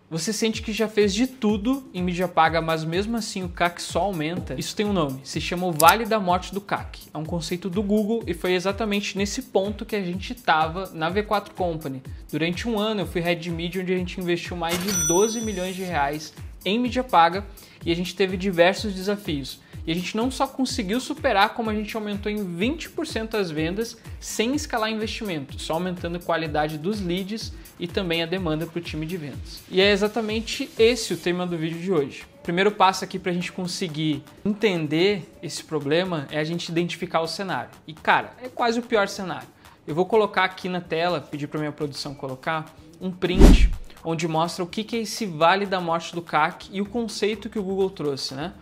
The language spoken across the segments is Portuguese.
Você sente que já fez de tudo em mídia paga, mas mesmo assim o CAC só aumenta? Isso tem um nome, se chama o Vale da Morte do CAC. É um conceito do Google e foi exatamente nesse ponto que a gente estava na V4 Company. Durante um ano eu fui head de mídia, onde a gente investiu mais de 12 milhões de reais em mídia paga e a gente teve diversos desafios. E a gente não só conseguiu superar, como a gente aumentou em 20% as vendas sem escalar investimento, só aumentando a qualidade dos leads e também a demanda para o time de vendas. E é exatamente esse o tema do vídeo de hoje. O primeiro passo aqui para a gente conseguir entender esse problema é a gente identificar o cenário. E cara, é quase o pior cenário. Eu vou colocar aqui na tela, pedir para minha produção colocar, um print onde mostra o que é esse Vale da Morte do CAC e o conceito que o Google trouxe, né?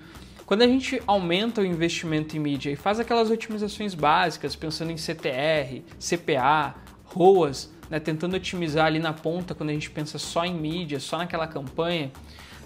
Quando a gente aumenta o investimento em mídia e faz aquelas otimizações básicas, pensando em CTR, CPA, ROAS, né, tentando otimizar ali na ponta quando a gente pensa só em mídia, só naquela campanha,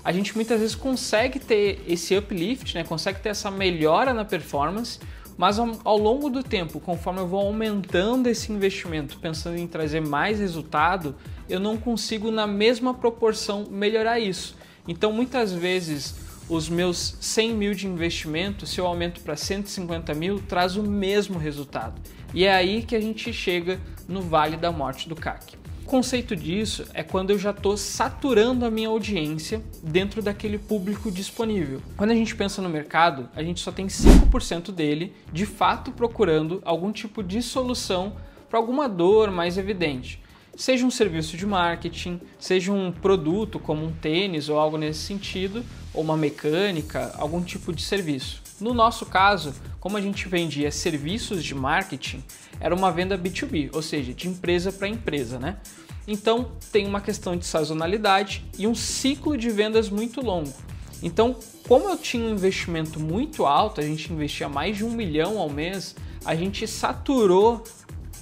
a gente muitas vezes consegue ter esse uplift, né, consegue ter essa melhora na performance, mas ao longo do tempo, conforme eu vou aumentando esse investimento, pensando em trazer mais resultado, eu não consigo na mesma proporção melhorar isso. Então muitas vezes os meus 100 mil de investimento, se eu aumento para 150 mil, traz o mesmo resultado. E é aí que a gente chega no Vale da Morte do CAC. O conceito disso é quando eu já estou saturando a minha audiência dentro daquele público disponível. Quando a gente pensa no mercado, a gente só tem 5% dele de fato procurando algum tipo de solução para alguma dor mais evidente. Seja um serviço de marketing, seja um produto como um tênis ou algo nesse sentido, ou uma mecânica, algum tipo de serviço. No nosso caso, como a gente vendia serviços de marketing, era uma venda B2B, ou seja, de empresa para empresa, né? Então tem uma questão de sazonalidade e um ciclo de vendas muito longo. Então, como eu tinha um investimento muito alto, a gente investia mais de 1 milhão ao mês, a gente saturou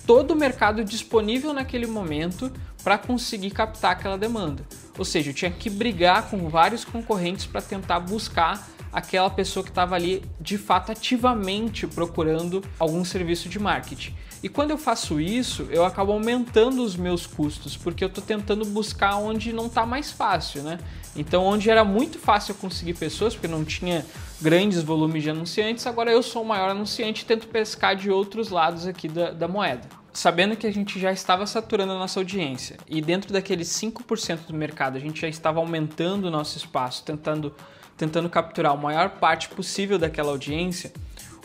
todo o mercado disponível naquele momento para conseguir captar aquela demanda. Ou seja, eu tinha que brigar com vários concorrentes para tentar buscar aquela pessoa que estava ali de fato ativamente procurando algum serviço de marketing. E quando eu faço isso, eu acabo aumentando os meus custos, porque eu estou tentando buscar onde não está mais fácil, né? Então, onde era muito fácil eu conseguir pessoas, porque não tinha grandes volumes de anunciantes, agora eu sou o maior anunciante e tento pescar de outros lados aqui da moeda. Sabendo que a gente já estava saturando a nossa audiência e dentro daqueles 5% do mercado a gente já estava aumentando o nosso espaço, tentando capturar a maior parte possível daquela audiência,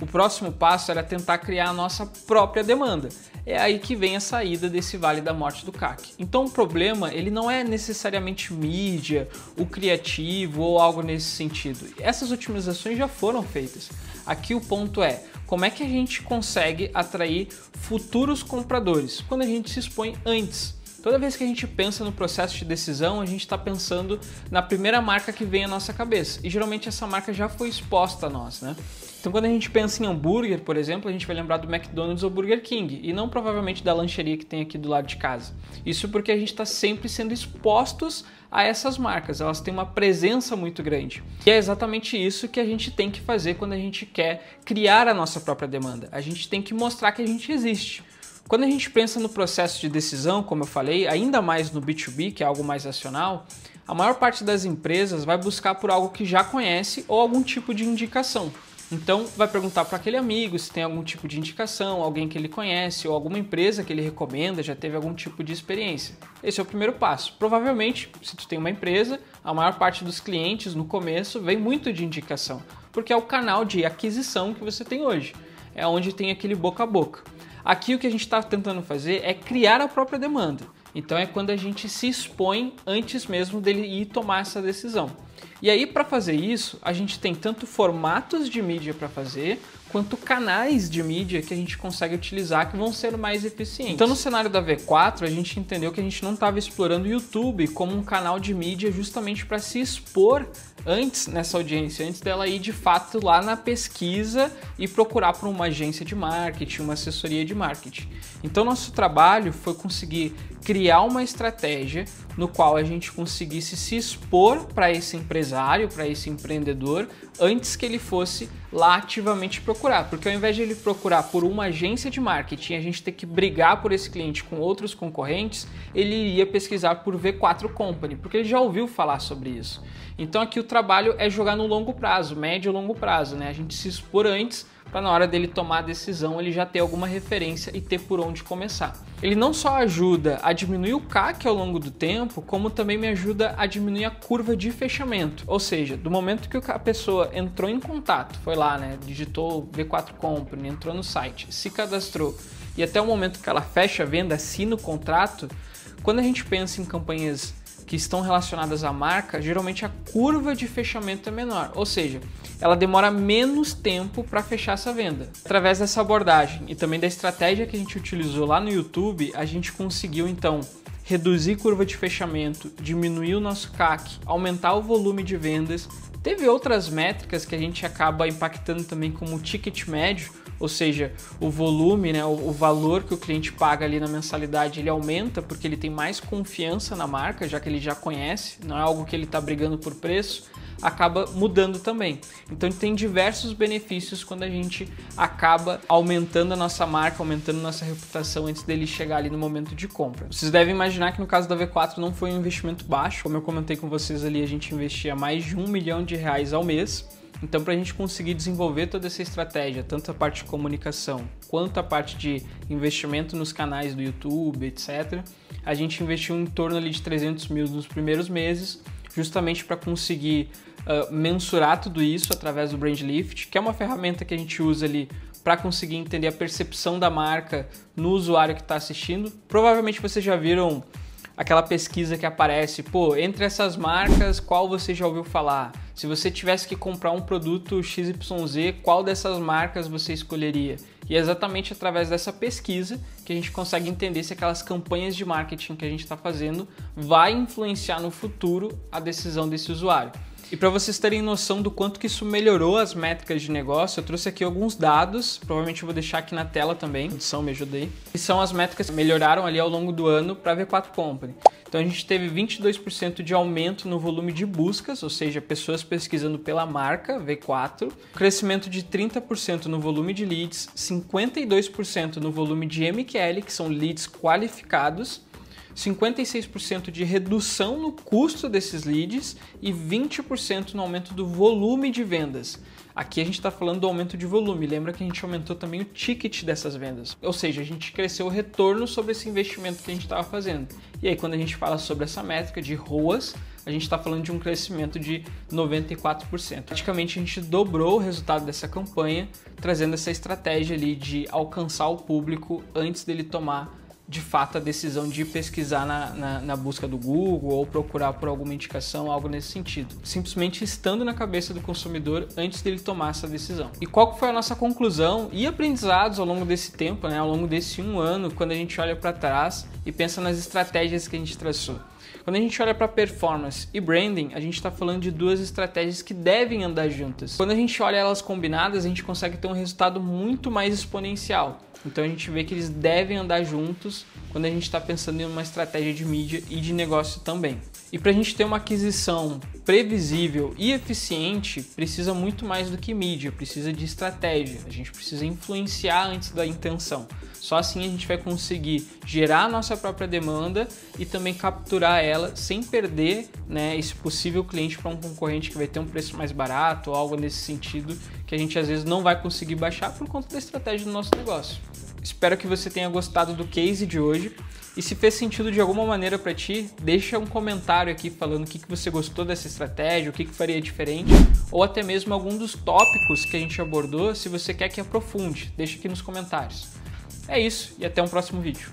o próximo passo era tentar criar a nossa própria demanda. É aí que vem a saída desse Vale da Morte do CAC. Então o problema ele não é necessariamente mídia, o criativo ou algo nesse sentido. Essas otimizações já foram feitas. Aqui o ponto é como é que a gente consegue atrair futuros compradores quando a gente se expõe antes. Toda vez que a gente pensa no processo de decisão, a gente está pensando na primeira marca que vem à nossa cabeça. E geralmente essa marca já foi exposta a nós, né? Então quando a gente pensa em hambúrguer, por exemplo, a gente vai lembrar do McDonald's ou Burger King e não provavelmente da lancheria que tem aqui do lado de casa. Isso porque a gente está sempre sendo expostos a essas marcas, elas têm uma presença muito grande. E é exatamente isso que a gente tem que fazer quando a gente quer criar a nossa própria demanda. A gente tem que mostrar que a gente existe. Quando a gente pensa no processo de decisão, como eu falei, ainda mais no B2B, que é algo mais racional, a maior parte das empresas vai buscar por algo que já conhece ou algum tipo de indicação. Então vai perguntar para aquele amigo se tem algum tipo de indicação, alguém que ele conhece ou alguma empresa que ele recomenda, já teve algum tipo de experiência. Esse é o primeiro passo. Provavelmente, se tu tem uma empresa, a maior parte dos clientes no começo vem muito de indicação, porque é o canal de aquisição que você tem hoje. É onde tem aquele boca a boca. Aqui o que a gente está tentando fazer é criar a própria demanda. Então é quando a gente se expõe antes mesmo dele ir tomar essa decisão. E aí para fazer isso, a gente tem tanto formatos de mídia para fazer, quanto canais de mídia que a gente consegue utilizar que vão ser mais eficientes. Então no cenário da V4, a gente entendeu que a gente não estava explorando o YouTube como um canal de mídia justamente para se expor antes nessa audiência, antes dela ir de fato lá na pesquisa e procurar por uma agência de marketing, uma assessoria de marketing. Então nosso trabalho foi conseguir criar uma estratégia no qual a gente conseguisse se expor para esse empresário, para esse empreendedor, antes que ele fosse lá ativamente procurar. Porque ao invés de ele procurar por uma agência de marketing, a gente ter que brigar por esse cliente com outros concorrentes, ele iria pesquisar por V4 Company, porque ele já ouviu falar sobre isso. Então aqui o trabalho é jogar no longo prazo, médio e longo prazo, né? A gente se expor antes para na hora dele tomar a decisão ele já ter alguma referência e ter por onde começar. Ele não só ajuda a diminuir o CAC ao longo do tempo, como também me ajuda a diminuir a curva de fechamento. Ou seja, do momento que a pessoa entrou em contato, foi lá, né, digitou V4 Company, entrou no site, se cadastrou e até o momento que ela fecha a venda, assina o contrato, quando a gente pensa em campanhas que estão relacionadas à marca, geralmente a curva de fechamento é menor, ou seja, ela demora menos tempo para fechar essa venda. Através dessa abordagem e também da estratégia que a gente utilizou lá no YouTube, a gente conseguiu então reduzir curva de fechamento, diminuir o nosso CAC, aumentar o volume de vendas. Teve outras métricas que a gente acaba impactando também, como o ticket médio, ou seja, o volume, né, o valor que o cliente paga ali na mensalidade, ele aumenta porque ele tem mais confiança na marca, já que ele já conhece, não é algo que ele está brigando por preço, acaba mudando também. Então tem diversos benefícios quando a gente acaba aumentando a nossa marca, aumentando a nossa reputação antes dele chegar ali no momento de compra. Vocês devem imaginar que no caso da V4 não foi um investimento baixo, como eu comentei com vocês ali, a gente investia mais de R$1 milhão ao mês. Então, para a gente conseguir desenvolver toda essa estratégia, tanto a parte de comunicação quanto a parte de investimento nos canais do YouTube, etc., a gente investiu em torno ali de 300 mil nos primeiros meses, justamente para conseguir mensurar tudo isso através do BrandLift, que é uma ferramenta que a gente usa ali para conseguir entender a percepção da marca no usuário que está assistindo. Provavelmente vocês já viram aquela pesquisa que aparece, pô, entre essas marcas, qual você já ouviu falar? Se você tivesse que comprar um produto XYZ, qual dessas marcas você escolheria? E é exatamente através dessa pesquisa que a gente consegue entender se aquelas campanhas de marketing que a gente está fazendo vai influenciar no futuro a decisão desse usuário. E para vocês terem noção do quanto que isso melhorou as métricas de negócio, eu trouxe aqui alguns dados, provavelmente eu vou deixar aqui na tela também, edição, me ajudei, que são as métricas que melhoraram ali ao longo do ano para a V4 Company. Então a gente teve 22% de aumento no volume de buscas, ou seja, pessoas pesquisando pela marca V4, crescimento de 30% no volume de leads, 52% no volume de MQL, que são leads qualificados, 56% de redução no custo desses leads e 20% no aumento do volume de vendas. Aqui a gente está falando do aumento de volume, lembra que a gente aumentou também o ticket dessas vendas, ou seja, a gente cresceu o retorno sobre esse investimento que a gente estava fazendo. E aí quando a gente fala sobre essa métrica de ROAS, a gente está falando de um crescimento de 94%. Praticamente a gente dobrou o resultado dessa campanha, trazendo essa estratégia ali de alcançar o público antes dele tomar de fato a decisão de pesquisar na busca do Google ou procurar por alguma indicação, algo nesse sentido. Simplesmente estando na cabeça do consumidor antes dele tomar essa decisão. E qual foi a nossa conclusão e aprendizados ao longo desse tempo, né? Ao longo desse 1 ano, quando a gente olha para trás e pensa nas estratégias que a gente traçou? Quando a gente olha para performance e branding, a gente está falando de duas estratégias que devem andar juntas. Quando a gente olha elas combinadas, a gente consegue ter um resultado muito mais exponencial. Então a gente vê que eles devem andar juntos quando a gente está pensando em uma estratégia de mídia e de negócio também. E para a gente ter uma aquisição previsível e eficiente, precisa muito mais do que mídia, precisa de estratégia. A gente precisa influenciar antes da intenção. Só assim a gente vai conseguir gerar a nossa própria demanda e também capturar ela sem perder, né, esse possível cliente para um concorrente que vai ter um preço mais barato ou algo nesse sentido que a gente às vezes não vai conseguir baixar por conta da estratégia do nosso negócio. Espero que você tenha gostado do case de hoje e se fez sentido de alguma maneira para ti, deixa um comentário aqui falando o que você gostou dessa estratégia, o que faria diferente ou até mesmo algum dos tópicos que a gente abordou, se você quer que aprofunde, deixa aqui nos comentários. É isso e até um próximo vídeo.